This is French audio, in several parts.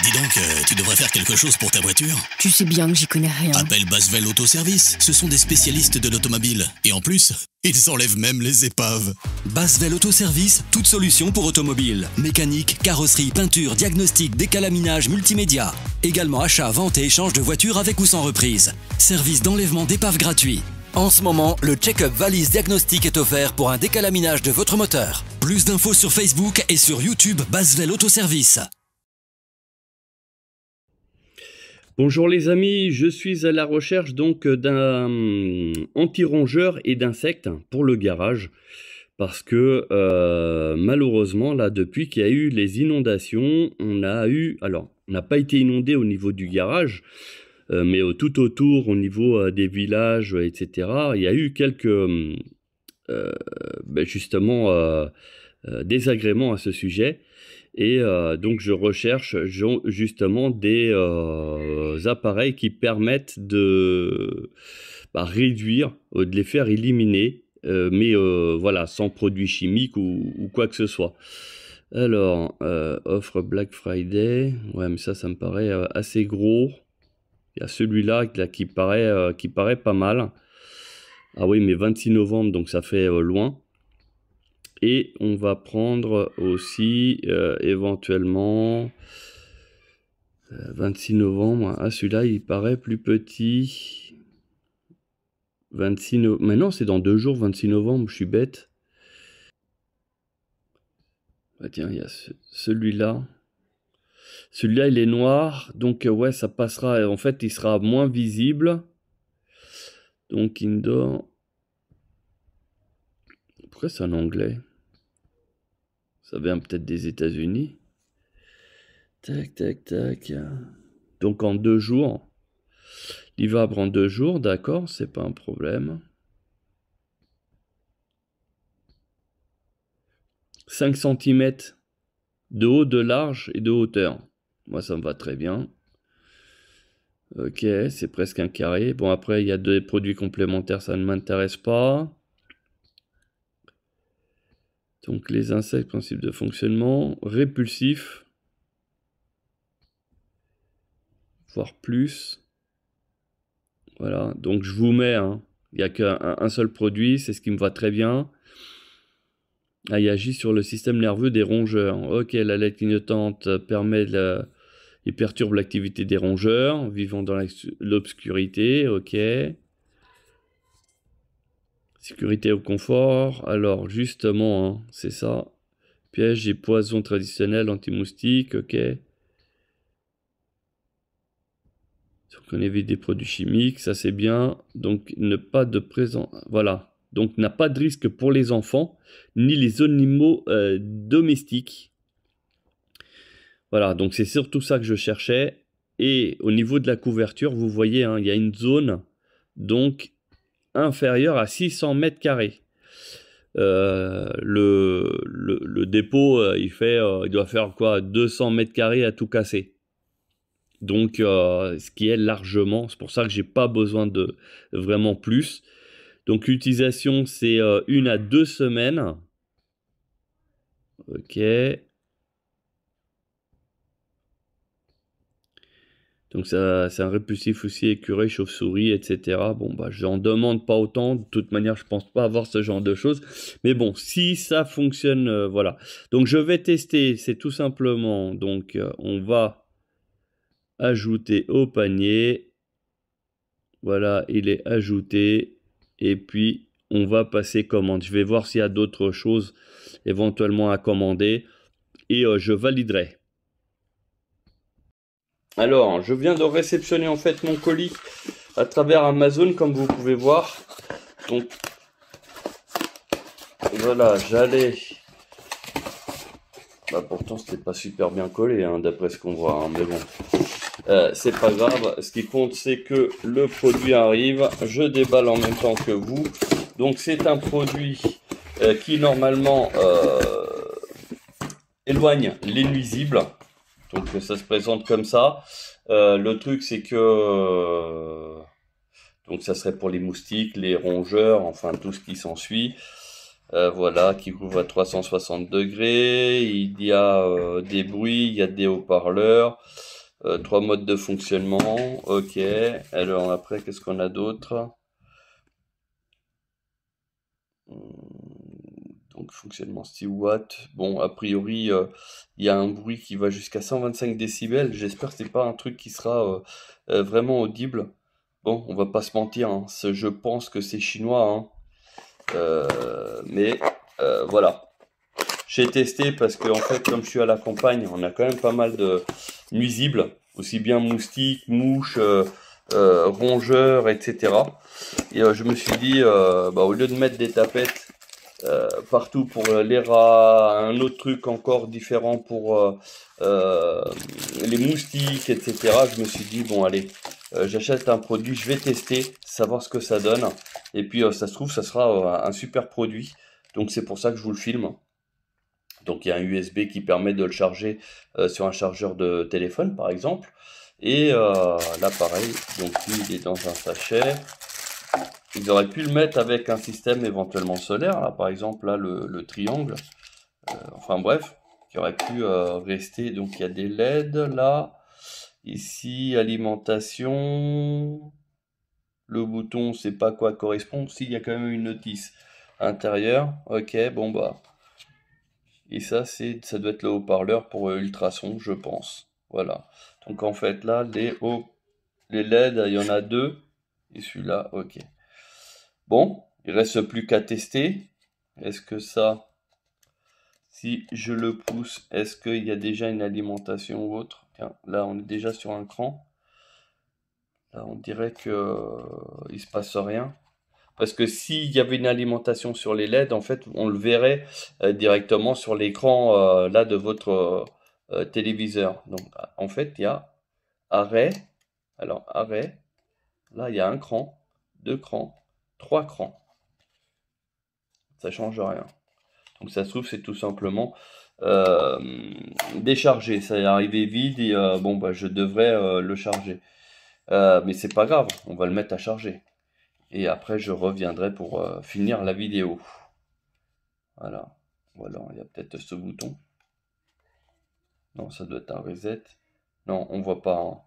Dis donc, tu devrais faire quelque chose pour ta voiture. Tu sais bien que j'y connais rien. Appelle Basvel Autoservice. Ce sont des spécialistes de l'automobile. Et en plus, ils enlèvent même les épaves. Basvel Autoservice, toute solution pour automobile. Mécanique, carrosserie, peinture, diagnostic, décalaminage, multimédia. Également achat, vente et échange de voitures avec ou sans reprise. Service d'enlèvement d'épaves gratuit. En ce moment, le check-up valise diagnostic est offert pour un décalaminage de votre moteur. Plus d'infos sur Facebook et sur YouTube Basvel Autoservice. Bonjour les amis, je suis à la recherche donc d'un anti-rongeur et d'insectes pour le garage parce que malheureusement là depuis qu'il y a eu les inondations, on n'a pas été inondé au niveau du garage, mais tout autour au niveau des villages, etc. Il y a eu quelques désagréments à ce sujet. Et donc je recherche justement des appareils qui permettent de réduire, de les faire éliminer, mais voilà, sans produits chimiques ou quoi que ce soit. Alors, offre Black Friday, ouais mais ça me paraît assez gros. Il y a celui-là qui paraît pas mal. Ah oui, mais 26 novembre, donc ça fait loin. Et on va prendre aussi éventuellement 26 novembre. Ah, celui-là, il paraît plus petit. 26 novembre. Mais non, c'est dans 2 jours, 26 novembre. Je suis bête. Ah, tiens, il y a celui-là. Celui-là, il est noir. Donc, ouais, ça passera. En fait, il sera moins visible. Donc, indoor. Pourquoi c'est en anglais? Ça vient peut-être des États-Unis. Tac, tac, tac. Donc en 2 jours. Livrable en 2 jours, d'accord, c'est pas un problème. 5 cm de haut, de large et de hauteur. Moi, ça me va très bien. Ok, c'est presque un carré. Bon, après, il y a des produits complémentaires, ça ne m'intéresse pas. Donc les insectes, principe de fonctionnement, répulsif, voire plus. Voilà, donc je vous mets, il n'y a qu'un seul produit, c'est ce qui me va très bien. Ah, il agit sur le système nerveux des rongeurs. Ok, la lettre clignotante il perturbe l'activité des rongeurs, vivant dans l'obscurité, ok. Sécurité au confort, alors justement, c'est ça. Piège et poison traditionnel anti-moustique, ok. Donc on évite des produits chimiques, ça c'est bien. Donc ne pas de présent, voilà. Donc n'a pas de risque pour les enfants, ni les animaux domestiques. Voilà, donc c'est surtout ça que je cherchais. Et au niveau de la couverture, vous voyez, il y a une zone, donc inférieur à 600 mètres carrés. Le dépôt, il doit faire quoi, 200 mètres carrés à tout casser. Donc, ce qui est largement, c'est pour ça que j'ai pas besoin de vraiment plus. Donc, l'utilisation, c'est 1 à 2 semaines. Ok. Donc ça, c'est un répulsif aussi, écureuil, chauve-souris, etc. Bon, j'en demande pas autant. De toute manière, je pense pas avoir ce genre de choses. Mais bon, si ça fonctionne, voilà. Donc je vais tester, c'est tout simplement. Donc on va ajouter au panier. Voilà, il est ajouté. Et puis on va passer commande. Je vais voir s'il y a d'autres choses éventuellement à commander. Et je validerai. Alors, je viens de réceptionner en fait mon colis à travers Amazon, comme vous pouvez voir. Donc, voilà, j'allais... pourtant, c'était pas super bien collé, d'après ce qu'on voit, mais bon. C'est pas grave, ce qui compte, c'est que le produit arrive. Je déballe en même temps que vous. Donc, c'est un produit qui, normalement, éloigne les nuisibles. Donc ça se présente comme ça. Le truc c'est que donc ça serait pour les moustiques, les rongeurs, enfin tout ce qui s'ensuit. voilà, qui couvre à 360 degrés. Il y a des bruits, il y a des haut-parleurs. 3 modes de fonctionnement. Ok. Alors après, qu'est-ce qu'on a d'autre? Donc fonctionnement 6 watts. Bon, a priori, il y a un bruit qui va jusqu'à 125 décibels. J'espère que c'est pas un truc qui sera vraiment audible. Bon, on va pas se mentir, hein, je pense que c'est chinois, hein. Mais voilà. J'ai testé parce que en fait, comme je suis à la campagne, on a quand même pas mal de nuisibles, aussi bien moustiques, mouches, rongeurs, etc. Et je me suis dit, au lieu de mettre des tapettes partout pour les rats, un autre truc encore différent pour les moustiques, etc. Je me suis dit, bon allez, j'achète un produit, je vais tester, savoir ce que ça donne. Et puis ça se trouve, ça sera un super produit. Donc c'est pour ça que je vous le filme. Donc il y a un USB qui permet de le charger sur un chargeur de téléphone par exemple. Et là pareil, donc lui il est dans un sachet. Ils auraient pu le mettre avec un système éventuellement solaire, là, par exemple là le triangle. Enfin bref, qui aurait pu rester. Donc il y a des LED là. Ici alimentation. Le bouton, c'est pas quoi correspond. Si, il y a quand même une notice intérieure. Ok, bon bah. Et ça doit être le haut-parleur pour ultrason, je pense. Voilà. Donc en fait là, les LED, il y en a 2. Et celui-là, ok. Bon, il reste plus qu'à tester. Est-ce que ça, si je le pousse, est-ce qu'il y a déjà une alimentation ou autre? Tiens, là on est déjà sur un cran. Là on dirait que il se passe rien. Parce que s'il y avait une alimentation sur les LED, en fait, on le verrait directement sur l'écran là de votre téléviseur. Donc, en fait, il y a arrêt. Alors, arrêt. Là, il y a un cran, 2 crans, 3 crans. Ça change rien. Donc, ça se trouve, c'est tout simplement déchargé. Ça est arrivé vide et bon, bah, je devrais le charger. Mais c'est pas grave, on va le mettre à charger. Et après, je reviendrai pour finir la vidéo. Voilà. Voilà, il y a peut-être ce bouton. Non, ça doit être un reset. Non, on voit pas, hein.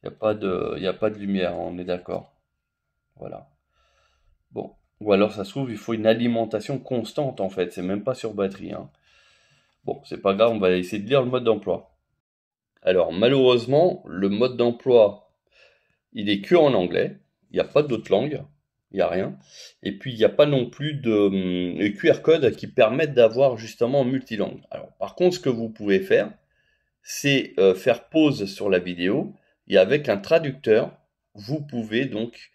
Il n'y a pas de lumière, on est d'accord. Voilà. Bon. Ou alors, ça se trouve, il faut une alimentation constante, en fait. C'est même pas sur batterie, hein. Bon, c'est pas grave, on va essayer de lire le mode d'emploi. Alors, malheureusement, le mode d'emploi, il est que en anglais. Il n'y a pas d'autres langues. Il n'y a rien. Et puis, il n'y a pas non plus de QR code qui permettent d'avoir justement multilangue. Alors, par contre, ce que vous pouvez faire, c'est faire pause sur la vidéo et avec un traducteur, vous pouvez donc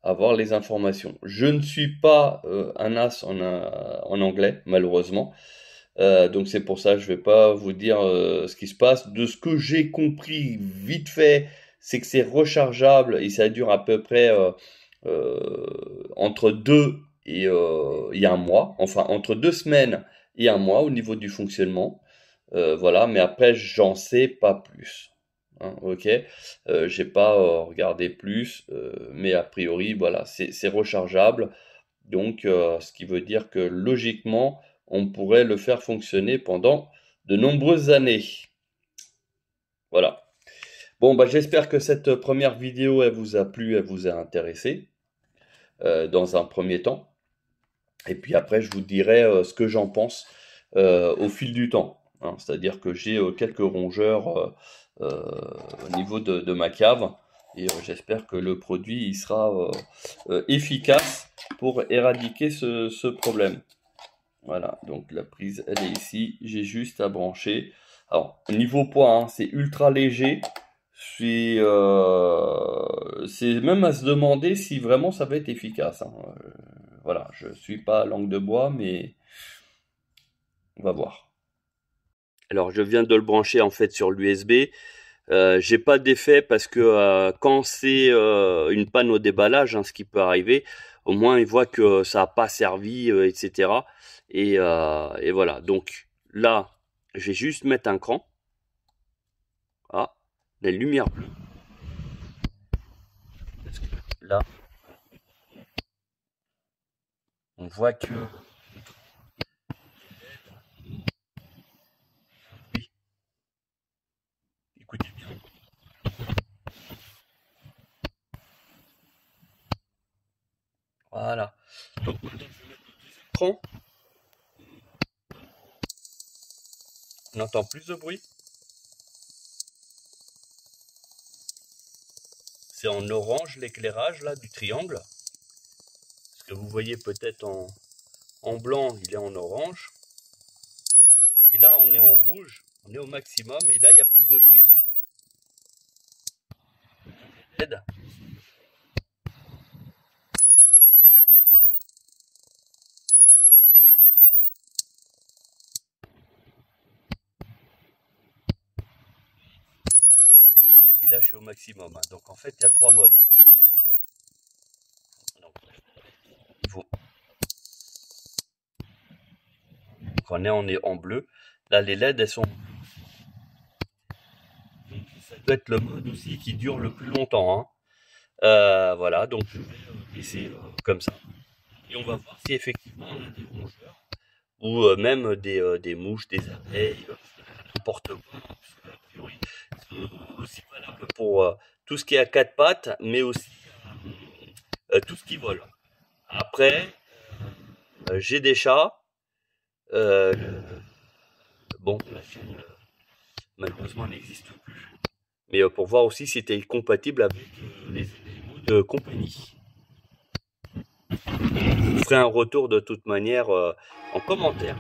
avoir les informations. Je ne suis pas un as en anglais, malheureusement. Donc c'est pour ça que je ne vais pas vous dire ce qui se passe. De ce que j'ai compris vite fait, c'est que c'est rechargeable et ça dure à peu près entre 2 et 1 mois. Enfin, entre 2 semaines et 1 mois au niveau du fonctionnement. Voilà, mais après, j'en sais pas plus. Hein, ok, j'ai pas regardé plus, mais a priori, voilà, c'est rechargeable. Donc, ce qui veut dire que logiquement, on pourrait le faire fonctionner pendant de nombreuses années. Voilà. Bon, bah, j'espère que cette première vidéo, elle vous a plu, elle vous a intéressé, dans un premier temps. Et puis après, je vous dirai ce que j'en pense au fil du temps. Hein. C'est-à-dire que j'ai quelques rongeurs au niveau de ma cave. Et j'espère que le produit il sera efficace pour éradiquer ce problème. Voilà, donc la prise, elle est ici. J'ai juste à brancher. Alors, niveau poids, hein, c'est ultra léger. C'est même à se demander si vraiment ça va être efficace. Hein. Voilà, je suis pas langue de bois, mais on va voir. Alors, je viens de le brancher en fait sur l'USB. J'ai pas d'effet parce que quand c'est une panne au déballage, hein, ce qui peut arriver, au moins il voit que ça n'a pas servi, etc. Et voilà. Donc là, je vais juste mettre un cran. Ah, la lumière bleue. Parce que là, on voit que Écoutez bien. Voilà. Donc, je vais mettre le écran. On entend plus de bruit. C'est en orange l'éclairage là du triangle. Ce que vous voyez peut-être en blanc, il est en orange. Et là, on est en rouge. On est au maximum. Et là, il y a plus de bruit. LED. Et là, je suis au maximum. Donc, en fait, il y a 3 modes. Donc, on est en bleu. Là, les LED, elles sont... Ça peut être le mode aussi qui dure le plus longtemps. Voilà, donc je vais laisser comme ça. Et on va voir si effectivement on a des rongeurs ou même des mouches, des abeilles, n'importe quoi. C'est aussi valable pour tout ce qui est à 4 pattes, mais aussi tout ce qui vole. Après, j'ai des chats. Bon, la chaîne malheureusement n'existe plus. Mais pour voir aussi si c'était compatible avec les animaux de compagnie. Je vous ferai un retour de toute manière en commentaire.